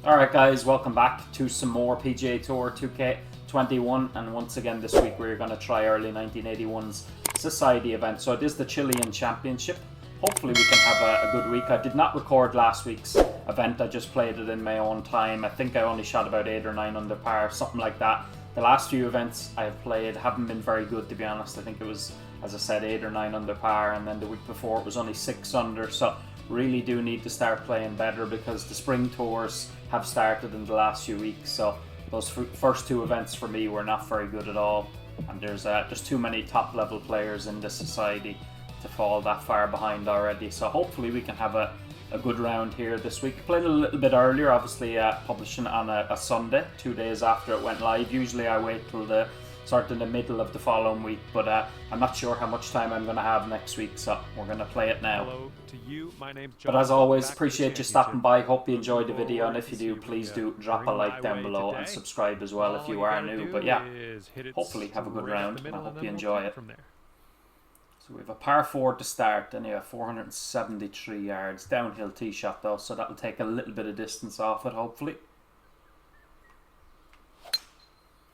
Alright guys, welcome back to some more PGA Tour 2K21, and once again this week we're going to try early 1981's Society event. So it is the Chilean Championship. Hopefully we can have a good week. I did not record last week's event, I just played it in my own time. I think I only shot about 8 or 9 under par, something like that. The last few events I have played haven't been very good, to be honest. I think it was, as I said, 8 or 9 under par, and then the week before it was only 6 under. So really do need to start playing better because the spring tours have started in the last few weeks. So those first 2 events for me were not very good at all, and there's too many top level players in this society to fall that far behind already. So hopefully we can have a good round here this week. Played a little bit earlier, obviously publishing on a Sunday, 2 days after it went live. Usually I wait till the sort of the middle of the following week, but I'm not sure how much time I'm going to have next week, so we're going to play it now. Hello to you. My name's John. But as always, appreciate you stopping by. Hope you enjoyed the video, and if you do, please do drop a like down below and subscribe as well if you are new. But yeah, hopefully have a good round, and I hope you enjoy it. So we have a par 4 to start, and you have 473 yards. Downhill tee shot though, so that'll take a little bit of distance off it, hopefully.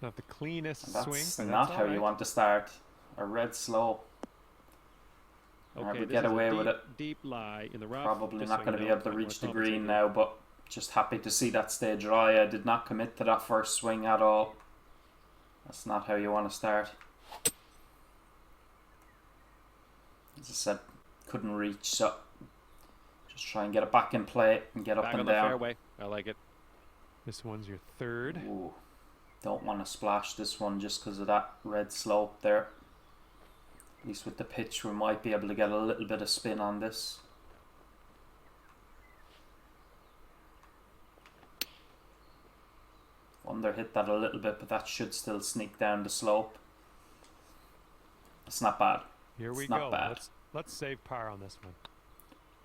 Not the cleanest and that's swing. But not how you want to start. A red slow. Okay, we get away with it. Deep lie in the rough. Probably not going to be able to reach the green now, but just happy to see that stay dry. I did not commit to that first swing at all. That's not how you want to start. As I said, couldn't reach, so just try and get it back in play and get up and down. Fairway. I like it. This one's your third. Ooh, don't want to splash this one just because of that red slope there. At least with the pitch we might be able to get a little bit of spin on this. Under hit that a little bit, but that should still sneak down the slope. It's not bad. Here we go. Not bad. Let's save par on this one.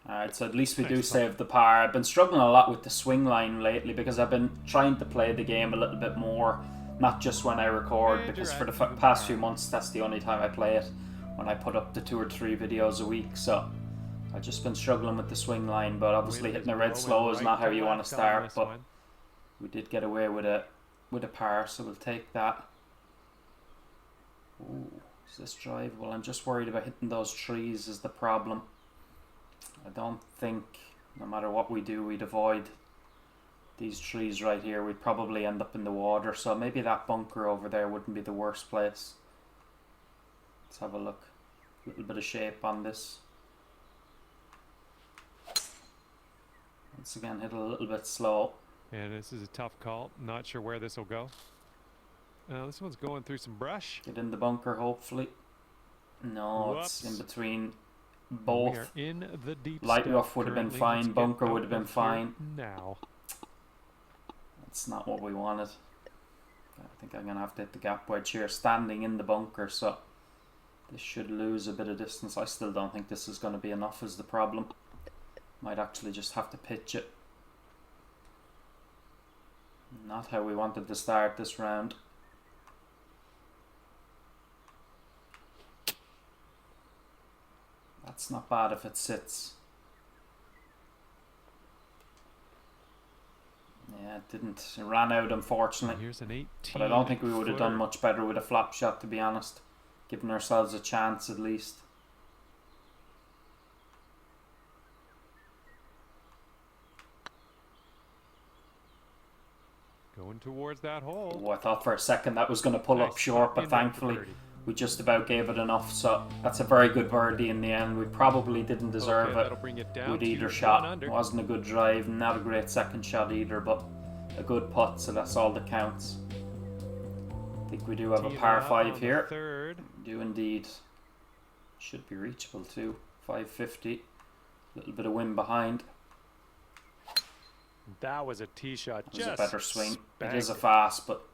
Alright, so at least we do save the par. I've been struggling a lot with the swing line lately because I've been trying to play the game a little bit more, not just when I record, because for the past few months that's the only time I play it, when I put up the 2 or 3 videos a week. So I've just been struggling with the swing line, but obviously hitting a red slow is not how you want to start. But we did get away with a par, so we'll take that. Ooh, is this drivable? I'm just worried about hitting those trees is the problem. I don't think, no matter what we do, we'd avoid these trees right here. We'd probably end up in the water, so maybe that bunker over there wouldn't be the worst place. Let's have a look. A little bit of shape on this. Once again, hit a little bit slow. And this is a tough call. Not sure where this will go. This one's going through some brush. Get in the bunker, hopefully. No, Whoops. It's in between both. We are in the deep light rough would have been fine, bunker would have been fine. Now. That's not what we wanted. I think I'm going to have to hit the gap wedge here, standing in the bunker, so this should lose a bit of distance. I still don't think this is going to be enough is the problem. Might actually just have to pitch it. Not how we wanted to start this round. That's not bad if it sits. Yeah, it didn't. It ran out, unfortunately. Here's an 18. But I don't think we would have done much better with a flap shot, to be honest. Giving ourselves a chance at least. Going towards that hole. Oh, I thought for a second that was going to pull up short, but thankfully we just about gave it enough. So that's a very good birdie in the end. We probably didn't deserve it with either shot. It wasn't a good drive, not a great second shot either, but a good putt, so that's all that counts. I think we do have a par 5 here. Third. We do indeed. Should be reachable too. 550. A little bit of wind behind. That was a tee shot. It was a better swing. It is a fast, but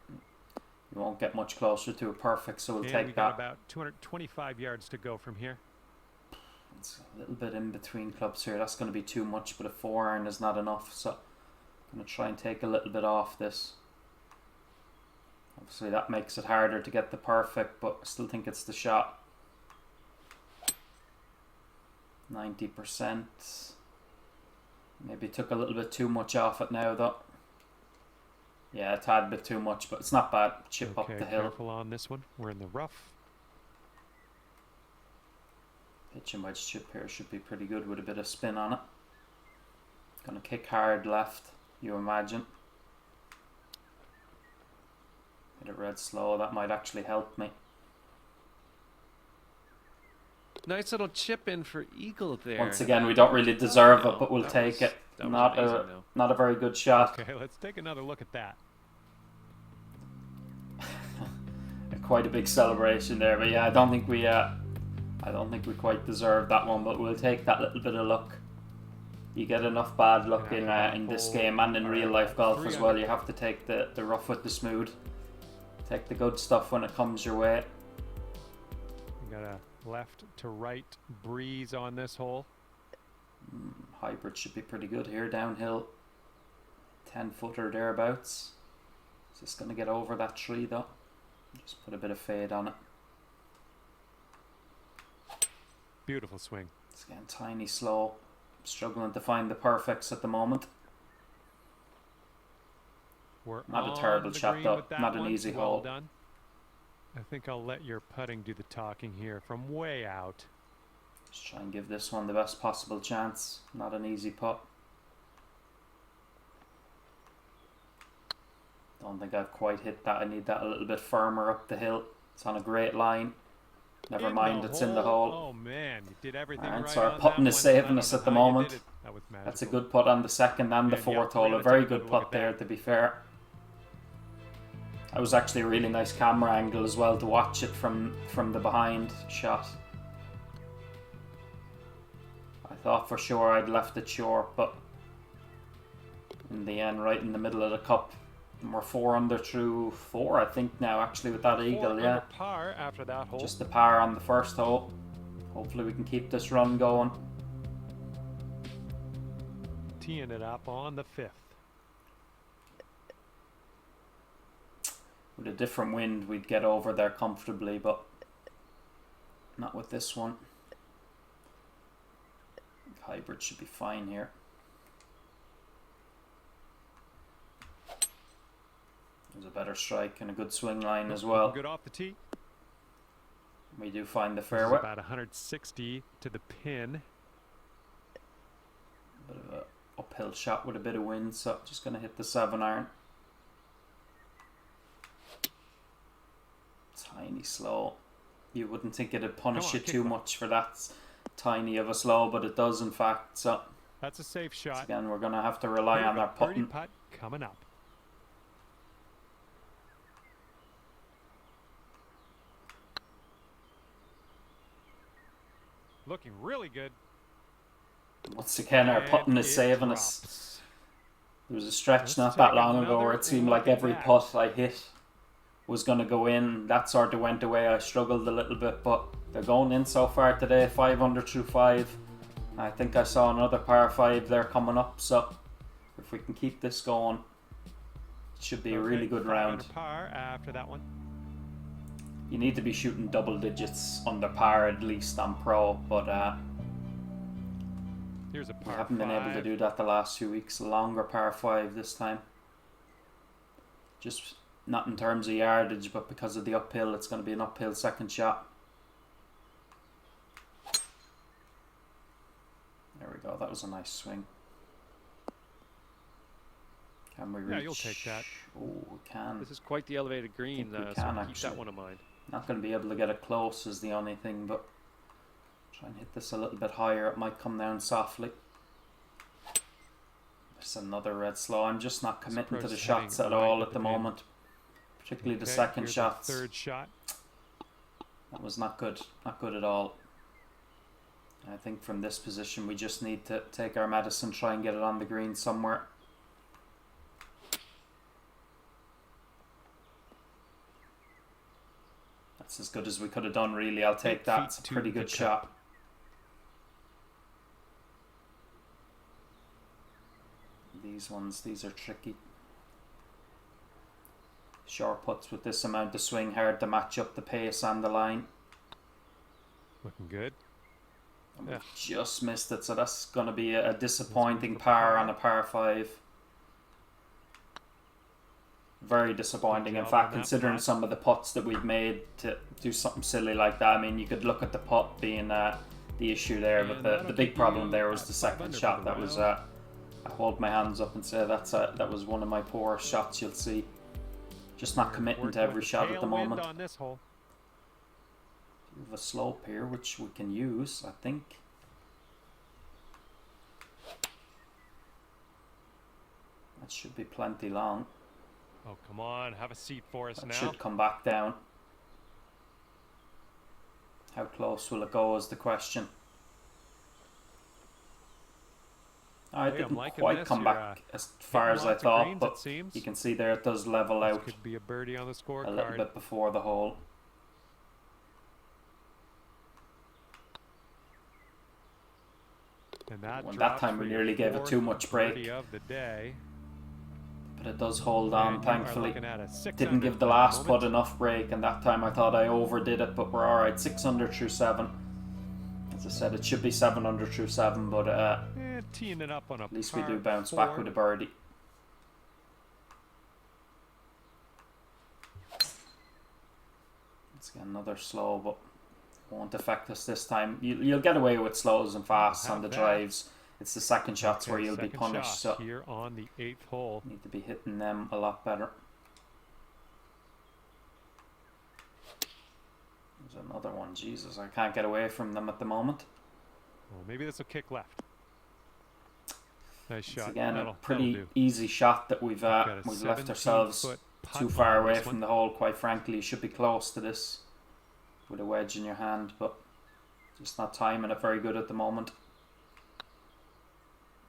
you won't get much closer to a perfect, so we'll take we that. got about 225 yards to go from here. It's a little bit in between clubs here. That's going to be too much, but a 4-iron is not enough, so I'm going to try and take a little bit off this. Obviously that makes it harder to get the perfect, but I still think it's the shot. 90%. Maybe took a little bit too much off it now though. Yeah, a tad bit too much, but it's not bad. Chip Okay, up the hill. careful on this one. We're in the rough. Pitching wedge chip here should be pretty good with a bit of spin on it. Gonna kick hard left, you imagine. Hit it red slow, that might actually help me. Nice little chip in for eagle there. Once again, we don't really deserve No, it, but we'll that take was- it. that was Not amazing, a though. not a very good shot. Okay, let's take another look at that. Quite a big celebration there, but yeah, I don't think we quite deserve that one, but we'll take that little bit of luck. You get enough bad luck in this game and in real life golf as well. You have to take the rough with the smooth. Take the good stuff when it comes your way. We got a left to right breeze on this hole. Hybrid should be pretty good here, downhill. 10-footer thereabouts. Is this going to get over that tree though? Just put a bit of fade on it. Beautiful swing. It's getting tiny slow. Struggling to find the perfects at the moment. We're Not a on terrible the shot green though. with that Not an one. easy Well hole. done. I think I'll let your putting do the talking here from way out. Just try and give this one the best possible chance. Not an easy putt. Don't think I've quite hit that. I need that a little bit firmer up the hill. It's on a great line. Never In mind, the it's in the hole. Oh man, you did everything Alright, right. so our on putting that is one. saving I don't us know at the how you moment. did it. That was magical. That's a good putt on the second and the Yeah, fourth yeah, hole. we're A gonna very take a good good look putt at there, that. to be fair. That was actually a really nice camera angle as well to watch it from the behind shot. I thought for sure I'd left it short, but in the end, right in the middle of the cup. And we're 4 under through 4, I think now, actually, with that eagle, 4 yeah. under par after that hole. Just the par on the first hole. Hopefully we can keep this run going. Teeing it up on the 5th. With a different wind, we'd get over there comfortably, but not with this one. Hybrid should be fine here. There's a better strike and a good swing line as well. Good off the tee. We do find the This is fairway. about 160 to the pin. Bit of a uphill shot with a bit of wind, so just going to hit the 7-iron. Tiny slow. You wouldn't think it'd punish Come on, you kick too one. much for that tiny of a slow, but it does in fact. So That's a safe shot. again, we're going to have to rely on our Birdie putting. putt coming up. Looking really good. Once again, our And putting is it saving us. drops. There was a stretch Let's not that take long ago where another it seemed look like at every that. putt I hit was going to go in. That sort of went away. I struggled a little bit, but they're going in so far today. 5 under through 5. I think I saw another par 5 there coming up. So if we can keep this going, it should be a really good 5 round. under par after that one. You need to be shooting double digits under par at least on pro, but Here's a we par haven't been able to 5. do that the last few weeks. A longer par 5 this time. Just not in terms of yardage, but because of the uphill, it's going to be an uphill second shot. There we go. That was a nice swing. Can we reach? Yeah, you'll take that. Oh, we can. This is quite the elevated green, think we so can, keep actually. that one in mind. Not going to be able to get it close is the only thing, but try and hit this a little bit higher. It might come down softly. There's another red slow. I'm just not committing to the approach shots heading at all right at at the the pin. moment. Particularly the Okay, second here's shots. the third shot. That was not good. Not good at all. I think from this position we just need to take our medicine, try and get it on the green somewhere. That's as good as we could have done really. I'll take 8 that. feet It's a to pretty the good cup. shot. These are tricky. Short putts with this amount of swing, hard to match up the pace and the line. Looking good. And we Yeah. just missed it, so that's going to be a disappointing the par par. on a par 5. Very disappointing. In job fact, on that considering putt. some of the putts that we've made to do something silly like that, I mean, you could look at the putt being the issue there, but And the that'll big keep problem you there was at the 5 second under for shot. the That was round. I hold my hands up and say that was one of my poor shots. You'll see, just not committing to Working every with the shot at the tailwind moment. on this hole. We have a slope here, which we can use, I think. That should be plenty long. Oh, come on. Have a seat for us That now. should come back down. How close will it go is the question. I Hey, I'm didn't liking quite this. come You're, back as far hitting as I lots of thought, greens, but it seems. you can see there it does level This out could be a birdie on the a little scorecard. bit before the hole. And that Well, that drops time for we your nearly gave it fourth too much break. birdie of the day. But it does hold on, And you are thankfully. looking at a 6 Didn't under give the for last moment. putt enough break, and that time I thought I overdid it, but we're alright. 6 under through 7. As I said, it should be 7 under through 7, but And teeing it up on a at least we par do bounce 4. back with a birdie. Let's get another slow, but won't affect us this time. You'll get away with slows and fasts on the Have that. drives. It's the second shots Okay, where you'll be second punished, so shot here on the 8th hole. need to be hitting them a lot better. There's another one. Jesus, I can't get away from them at the moment. Well, maybe this will kick left. Nice It's shot. again a That'll pretty do. easy shot that we've Got a left 17 ourselves foot putt too far on away this from one. the hole. Quite frankly, you should be close to this with a wedge in your hand, but just not timing it very good at the moment.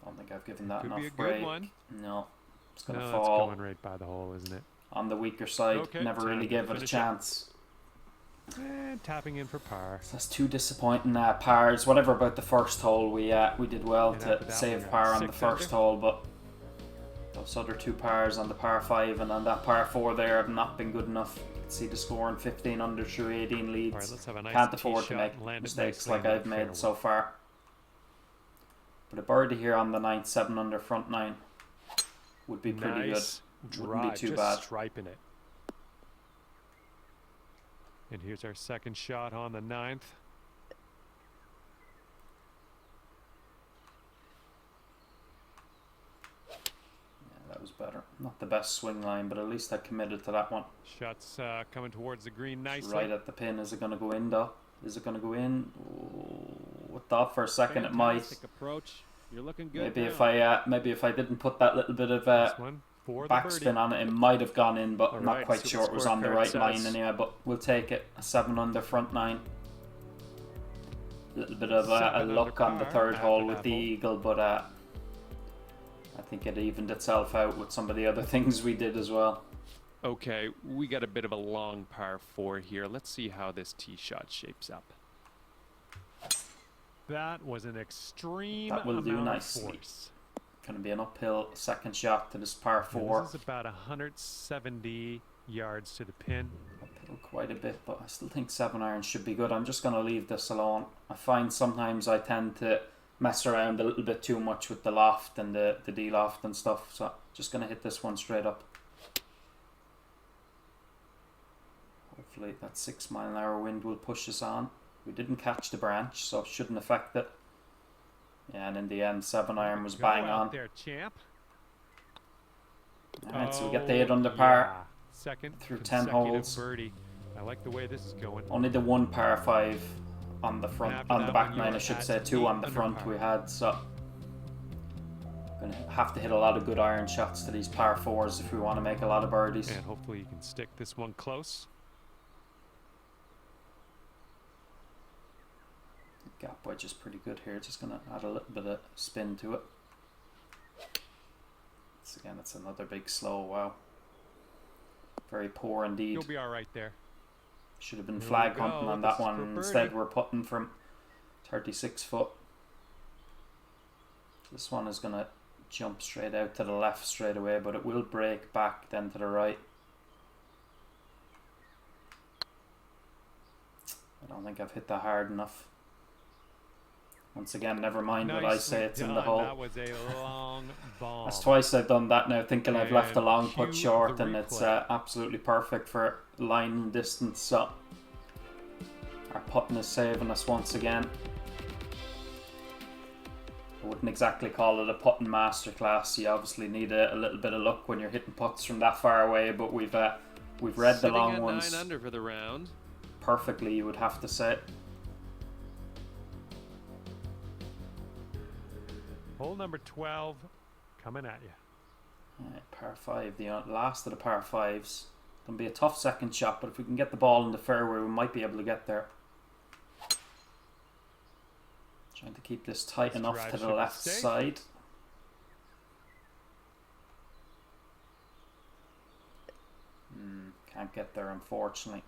Don't think I've given that Could enough be a good break. one. No, it's No, gonna that's fall going right by the hole, isn't it? on the weaker side. Okay, Never time really to gave it a finish it. chance. And tapping in for par. So that's two disappointing pars. Whatever about the first hole, we did well And after to that save one, par on the 6 first under. hole, but those other two pars on the par 5 and on that par 4 there have not been good enough. You can see the score in 15 under through 18 leads. All right, let's have a nice Can't tee afford to shot make and land it mistakes nicely like into I've the made fairway. so far. But a birdie here on the 9th, 7 under front 9 would be pretty Nice good. Wouldn't be drive, too just bad. striping it. And here's our second shot on the 9th. Yeah, that was better. Not the best swing line, but at least I committed to that one. Shots coming towards the green It's nicely. right at the pin. Is it going to go in though? Is it going to go in? Ooh, I thought for a second it might. Fantastic approach. You're looking good. Maybe now. if I didn't put that little bit of This one for the birdie. backspin on it, it might have gone in, but I'm not Alright, quite see sure what it the was on the scorecard right says. line anyway. But we'll take it. A 7 under front 9. A little bit of a 7 under luck on the par third after hole with that the hole. eagle, but I think it evened itself out with some of the other things we did as well. Okay, we got a bit of a long par 4 here. Let's see how this tee shot shapes up. That was an extreme That will do amount of nicely. force. Going to be an uphill second shot to this par And 4. This is about 170 yards to the pin. Uphill quite a bit, but I still think 7 irons should be good. I'm just going to leave this alone. I find sometimes I tend to mess around a little bit too much with the loft and the D-loft and stuff, so just going to hit this one straight up. Hopefully that 6-mile-an-hour wind will push us on. We didn't catch the branch, so it shouldn't affect it. Yeah, and in the end, 7 iron was Go bang out on. there, champ. Alright, so we get the 8 under par. Yeah. Second through 10 consecutive holes. birdie. I like the way this is going. Only the 1 par 5 on the front, after on the that back one, you 9 I were should at say, 2 on the 8 front under we par. had, so gonna have to hit a lot of good iron shots to these par 4s if we want to make a lot of birdies. And hopefully you can stick this one close. Gap wedge is pretty good here, just gonna add a little bit of spin to it. Again, it's another big slow, wow. Very poor indeed. You'll be all right there. Should have been Here we flag go, hunting on this that is one. for birdie. Instead we're putting from 36 foot. This one is going to jump straight out to the left straight away, but it will break back then to the right. I don't think I've hit that hard enough. Once again, never mind what I Nicely say, it's in the done. hole. That was a long bomb. That's twice I've done that now, thinking I've left a And long cue putt short, the and it's replay. absolutely perfect for line and distance. So our putting is saving us once again. I wouldn't exactly call it a putting masterclass. You obviously need a little bit of luck when you're hitting putts from that far away, but we've read the Sitting long at ones 9 under for the round. perfectly, you would have to say. Hole number 12 coming at you. Right, par 5, the last of the par 5s. Gonna be a tough second shot, but if we can get the ball in the fairway, we might be able to get there. Trying to keep this tight enough drive to the should be left safe. side. Can't get there, unfortunately.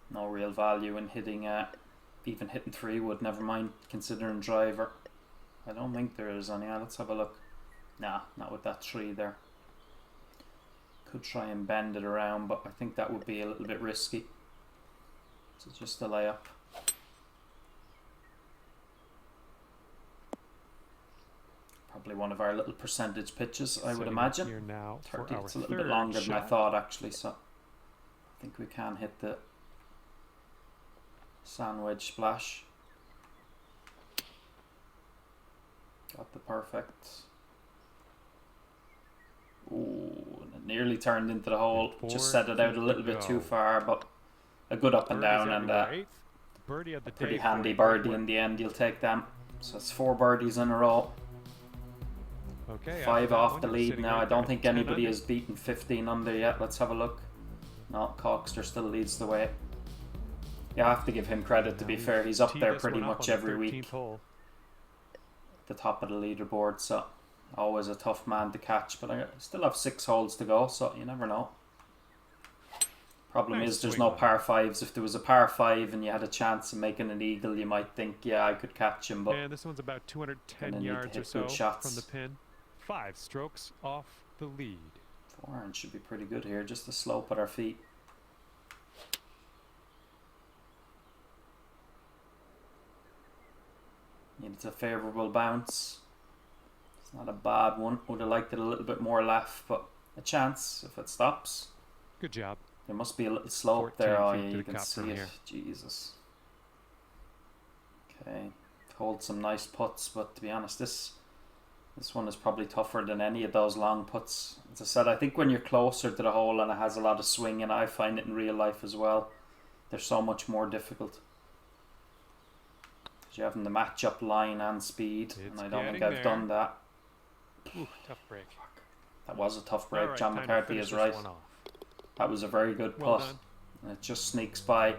No real value in hitting, even hitting 3-wood, never mind considering driver. I don't think there is any. Let's have a look. Nah, not with that tree there. Could try and bend it around, but I think that would be a little bit risky. So just a layup. Probably one of our little percentage pitches, I would Setting up imagine. Here now 30, for our it's a little bit third longer than I shot. thought, actually, so I think we can hit the sandwich splash. Got the perfect. Ooh, and it nearly turned into the hole. And Just 4 set it out a feet little to bit too go. far, but a good up and Birdies down, and everywhere. Eighth birdie of the pretty day for handy you. birdie Great in work. the end. You'll take them. So it's 4 birdies in a row. Okay, after 5 that off one, the you're lead sitting now. right I don't there think at 10 anybody under. has beaten 15 under yet. Let's have a look. No, Coxter still leads the way. Yeah, I have to give him credit, to Now be we've fair. He's up teed there this pretty one up much on the every 13th week. hole. The top of the leaderboard, so always a tough man to catch. But I still have 6 holes to go, so you never know. Problem Nice is there's swing no on par 5s. If there was a par 5 and you had a chance of making an eagle, you might think, yeah, I could catch him. But And this one's about 210 gonna need to yards or hit so good shots. from the pin. 5 strokes off the lead. 4 irons should be pretty good here. Just a slope at our feet. Needs a favourable bounce. It's not a bad one. Would have liked it a little bit more left, but a chance if it stops. Good job. There must be a little slope there. 14 Oh feet yeah, to you the can cup see from it. here. Jesus. Okay, hold some nice putts, but to be honest, this one is probably tougher than any of those long putts. As I said, I think when you're closer to the hole and it has a lot of swing, and I find it in real life as well, they're so much more difficult. You're having the match-up line and speed, It's and I don't think getting I've done that. Ooh, tough break. That was a tough break. All right, John time to McCarthy finish is this right. one off. That was a very good Well putt. done. And it just sneaks by.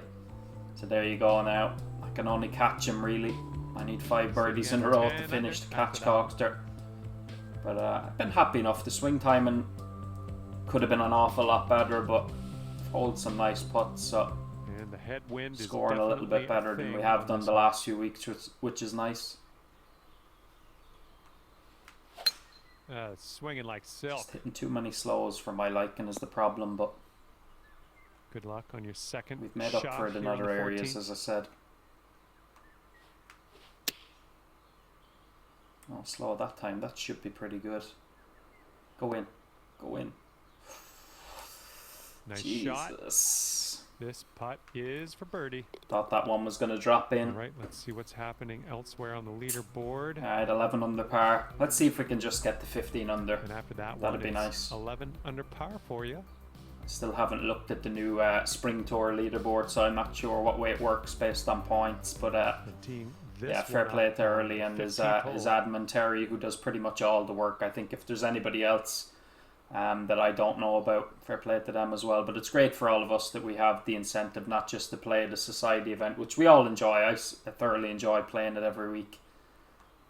So there you go now. I can only catch him, really. I need 5 birdies in a row to 10 finish to under catch after that one. Coxter. But I've been happy enough. The swing timing could have been an awful lot better, but hold some nice putts. So And the headwind is scoring a little bit definitely better than we thing have on done this the one. last few weeks, which is nice. Swinging like silk. Just hitting too many slows for my liking is the problem, but Good luck on your second we've made shot up for it in here on other the areas, 14th. as I said. Oh, slow that time. That should be pretty good. Go in. Go in. Nice Jesus. shot. This putt is for birdie. Thought that one was going to drop in. All right, let's see what's happening elsewhere on the leaderboard. Alright, 11 under par. Let's see if we can just get to 15 under. And after that That'd one, be it's nice. 11 under par for you. Still haven't looked at the new Spring Tour leaderboard, so I'm not sure what way it works based on points. But The team this yeah, fair one play up to on Early the and his 15th hole. admin Terry, who does pretty much all the work. I think if there's anybody else that I don't know about, fair play to them as well. But it's great for all of us that we have the incentive not just to play the society event, which we all enjoy. I thoroughly enjoy playing it every week.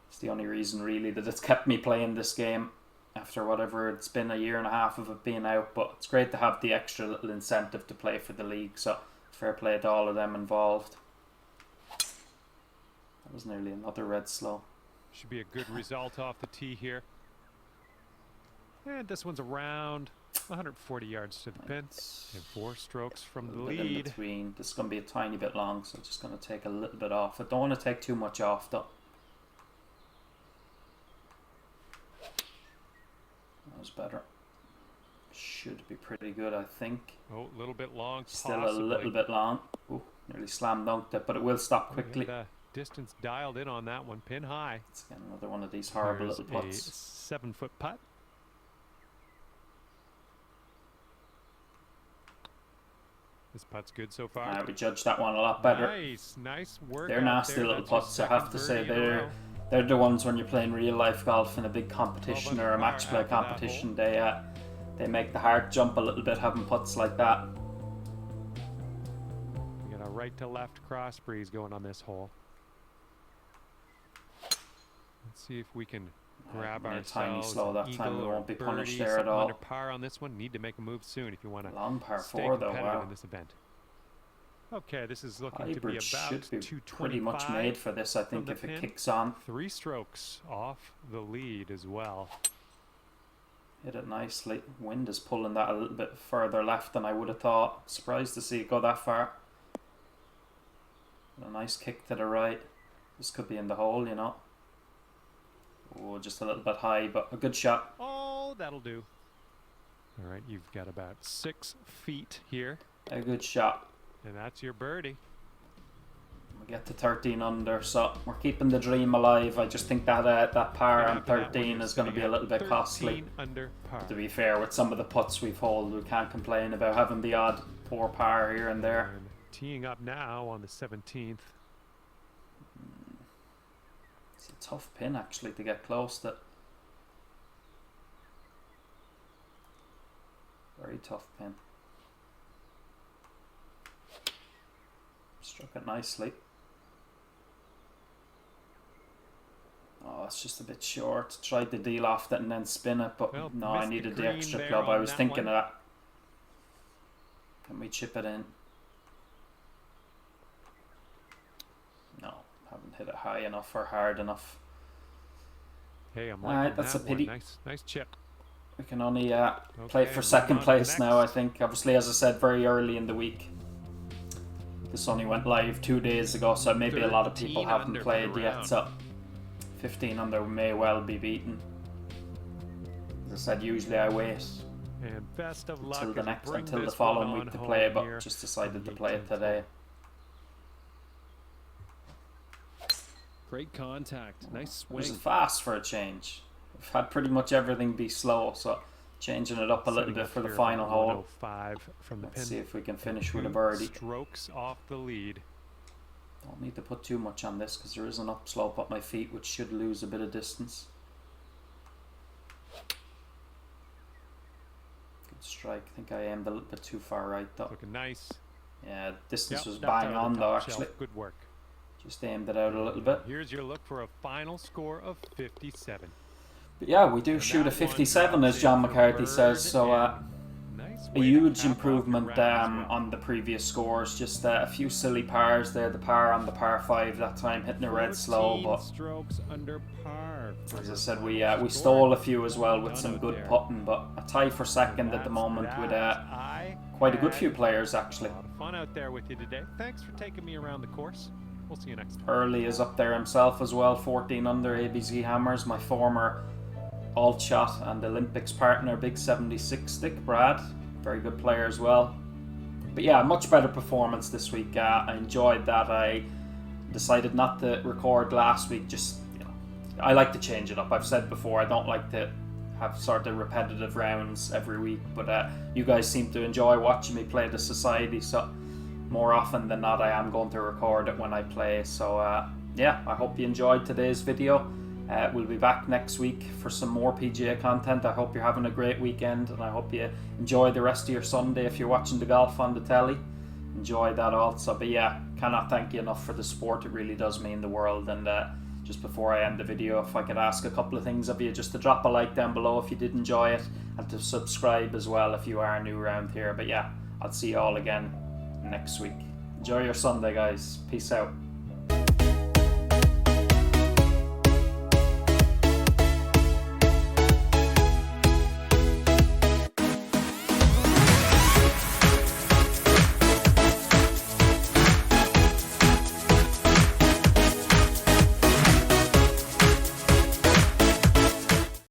It's the only reason really that it's kept me playing this game after whatever it's been, a year and a half of it being out. But it's great to have the extra little incentive to play for the league, so fair play to all of them involved. That was nearly another red slow. Should be a good result off the tee here. And this one's around 140 yards to the pin. And 4 strokes from the In lead. between. This is going to be a tiny bit long, so I'm just going to take a little bit off. I don't want to take too much off though. That was better. Should be pretty good, I think. Oh, a little bit long. Still possibly. a little bit long. Ooh, nearly slam dunked it, but it will stop quickly. The distance dialed in on that one, pin high. Let's get another one of these horrible Here's little putts. a 7-foot putt. This putt's good so far. We judged that one a lot better. Nice work. They're nasty little putts, I have to say. They're the ones when you're playing real life golf in a big competition or a match play competition. They make the heart jump a little bit having putts like that. We got a right to left cross breeze going on this hole. Let's see if we can grab ourselves tiny slow that time. We won't be punished there at all. all. Under par on this one. Need to make a move soon if you want to Long par stay 4 though. competitive Wow. in this event. Okay, this is looking to be Hybrid about should be 225. pretty much made for this, I think, if it kicks on. 3 strokes off the lead as well. Hit it nicely. Wind is pulling that a little bit further left than I would have thought. Surprised to see it go that far. A nice kick to the right. This could be in the hole, you know. Oh, just a little bit high, but a good shot. Oh, that'll do. All right, you've got about 6 feet here. A good shot. And that's your birdie. We get to 13 under, so we're keeping the dream alive. I just think that that par on 13 is going to be a little bit costly. Under par. To be fair, with some of the putts we've holed, we can't complain about having the odd poor par here and there. And teeing up now on the 17th. It's a tough pin actually to get close to. Very tough pin. Struck it nicely. Oh, it's just a bit short. Tried to deal off that and then spin it, but Well, no, I missed the needed the green extra there club. I on was that thinking one. of that. Can we chip it in? No, haven't hit it high enough or hard enough. Hey, I'm Alright, liking that's that a pity. one. Nice chip. We can only play Okay, for moving second on to place now, I next. think. Obviously, as I said, very early in the week. This only went live 2 days ago, so maybe a lot of people 13 haven't under for played the yet. round. So 15 under may well be beaten. As I said, usually I wait And best of luck until the as we next, bring until the this following one week to on play, home but here just decided on to the play it 18th today. Great contact. Nice It was swing. fast for a change. We've had pretty much everything be slow, so changing it up a little Setting bit up for the here final about hole. 105 from the Let's pin. see if we can finish with a 2 birdie. strokes off the lead. Don't need to put too much on this because there is an upslope at my feet which should lose a bit of distance. Good strike. I think I aimed a little bit too far right though. Looking nice. Yeah, distance Yep, was that's bang out of on the though top shelf. actually. Good work. Just aimed it out a little bit. Here's your look for a final score of 57. But yeah, we do And shoot a that one 57 drops as John in for McCarthy says, bird so and nice a way to huge cap off your improvement round as well. on the previous scores. Just a few silly pars there. The par on the par 5 that time hitting a red slow, 14 but strokes under par. for as I your said, we final stole score. a few as well with Done some out good there. putting, but a tie for second at the That's moment with that. I quite a good had few players actually. a lot of fun out there with you today. Thanks for taking me around the course. We'll see you next time. Early is up there himself as well, 14 under. ABZ Hammers, my former alt shot and Olympics partner, big 76 stick. Brad, very good player as well. But yeah, much better performance this week. I enjoyed that. I decided not to record last week. Just, you know, I like to change it up. I've said before, I don't like to have sort of repetitive rounds every week, but you guys seem to enjoy watching me play the Society, so more often than not I am going to record it when I play. So yeah, I hope you enjoyed today's video. We'll be back next week for some more PGA content. I hope you're having a great weekend, and I hope you enjoy the rest of your Sunday. If you're watching the golf on the telly, enjoy that also. But yeah, cannot thank you enough for the support. It really does mean the world. And just before I end the video, if I could ask a couple of things of you, just to drop a like down below if you did enjoy it, and to subscribe as well if you are new around here. But yeah, I'll see you all again next week. Enjoy your Sunday, guys. Peace out.